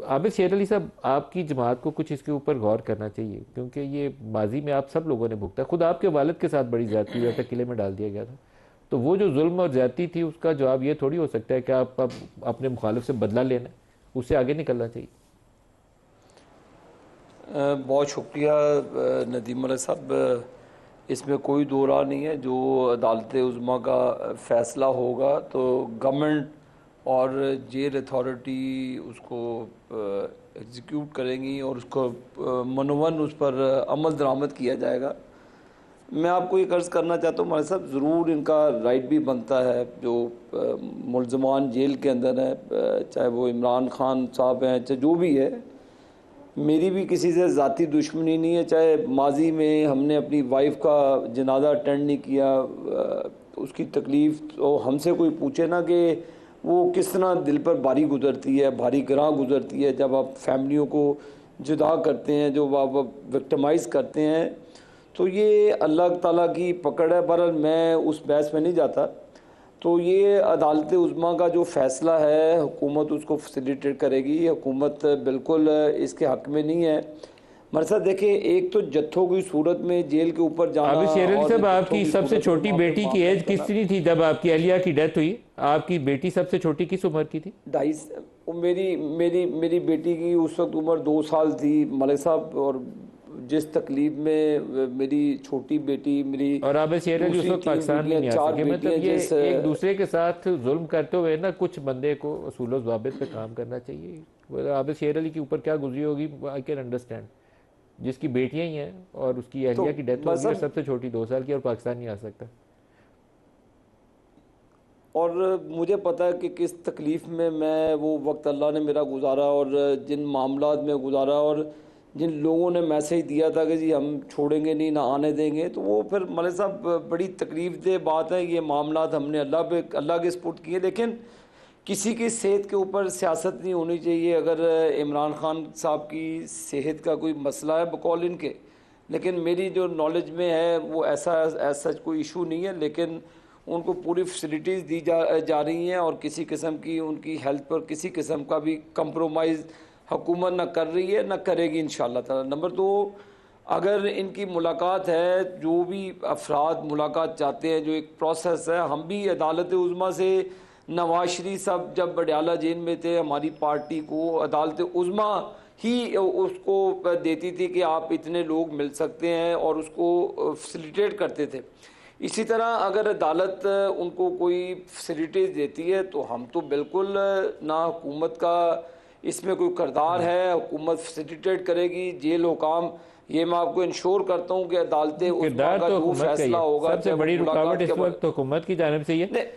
आबिद शेर अली साहब, आपकी जमात को कुछ इसके ऊपर गौर करना चाहिए, क्योंकि ये माजी में आप सब लोगों ने भुगता। खुद आपके वालिद के साथ बड़ी ज्यादती हुई था, किले में डाल दिया गया था। तो वो जो जुल्म और ज्यादती थी, उसका जवाब ये थोड़ी हो सकता है कि आप अब अपने मुखालिफ से बदला लेना, उससे आगे निकलना चाहिए। बहुत शुक्रिया नदीम मलिक साहब। इसमें कोई दो राह नहीं है, जो अदालत उज़्मा का फ़ैसला होगा तो गवर्नमेंट और जेल अथॉरिटी उसको एग्जीक्यूट करेंगी और उसको मनोवन उस पर अमल दरामद किया जाएगा। मैं आपको ये अर्ज़ करना चाहता हूँ मलिक साहब, ज़रूर इनका राइट भी बनता है, जो मुलजमान जेल के अंदर है, चाहे वो इमरान खान साहब हैं, चाहे जो भी है। मेरी भी किसी से ज़ाती दुश्मनी नहीं है, चाहे माजी में हमने अपनी वाइफ का जनाजा अटेंड नहीं किया, उसकी तकलीफ़ तो हमसे कोई पूछे ना कि वो किस तरह दिल पर भारी गुजरती है, भारी ग्रां गुजरती है जब आप फैमिलियों को जुदा करते हैं, जो आप विक्टिमाइज़ करते हैं। तो ये अल्लाह ताला की पकड़ है। बहरहाल मैं उस बहस में नहीं जाता। तो ये अदालत उज़्मा का जो फ़ैसला है, हुकूमत उसको फैसिलिटेट करेगी। हुकूमत बिल्कुल इसके हक़ में नहीं है। मरसा देखिए, एक तो जत्थों की सूरत में जेल के ऊपर जाना, आबिद शेर अली और साहब, जत्थों आपकी की सबसे सूरत में छोटी वहाँ पे बेटी की मामला एज करना। कितनी थी जब आपकी अहलिया की डेथ हुई? आपकी बेटी सबसे छोटी किस उम्र की थी? ढाई, मेरी मेरी मेरी बेटी की उस वक्त उम्र 2 साल थी मलिक साहब। और जिस तकलीफ में मेरी छोटी बेटी, मेरी और आबिद शेर अली उस दूसरी वक्त 3 पाकिस्तान भी बेटियां, नहीं आ 4 सके। मतलब बेटियां, ये जिस एक दूसरे के साथ जुल्म करते हुए ना, कुछ बंदे को असूल व ज़वाबित पे काम करना चाहिए। वो आबिद शेर अली के ऊपर क्या गुजरी होगी, आई कैन अंडरस्टैंड। जिसकी बेटियां ही हैं और उसकी तो अहलिया की डेथ बस होगी और अब, सबसे छोटी 2 साल की, और पाकिस्तान नहीं आ सकता। और मुझे पता है कि किस तकलीफ़ में मैं वो वक्त अल्लाह ने मेरा गुजारा, और जिन मामलात में गुजारा, और जिन लोगों ने मैसेज दिया था कि जी हम छोड़ेंगे नहीं, ना आने देंगे, तो वो फिर मलिक साहब बड़ी तकलीफ़ दे बात है। ये मामलात हमने अल्लाह के सपुर्द किए, लेकिन किसी की सेहत के ऊपर सियासत नहीं होनी चाहिए। अगर इमरान खान साहब की सेहत का कोई मसला है बकौल इनके, लेकिन मेरी जो नॉलेज में है वो ऐसा कोई इशू नहीं है। लेकिन उनको पूरी फैसिलिटीज़ दी जा रही हैं, और किसी किस्म की उनकी हेल्थ पर किसी किस्म का भी कंप्रोमाइज़ हुकूमत ना कर रही है, ना करेगी इंशाअल्लाह ताला। नंबर 2, अगर इनकी मुलाकात है, जो भी अफराद मुलाकात चाहते हैं, जो एक प्रोसेस है, हम भी अदालत उज़्मा से, नवाज शरीफ साहब जब बडियाला जेल में थे, हमारी पार्टी को अदालत उज़्मा ही उसको देती थी कि आप इतने लोग मिल सकते हैं, और उसको फैसिलिटेट करते थे। इसी तरह अगर अदालत उनको कोई फैसिलिटीज़ देती है, तो हम तो बिल्कुल ना हुकूमत का इसमें कोई किरदार है, हुकूमत फैसिलिटेट करेगी। जेल हुकाम, ये मैं आपको इंश्योर करता हूँ कि अदालत उज़्मा किरदार का तो जो हुकूमत का ही फैसला है। होगा, सबसे चाहे वो बड़ी रुकावट मुलाकात इस के वक्त तो हुकूमत की जानिब से ही है। नहीं,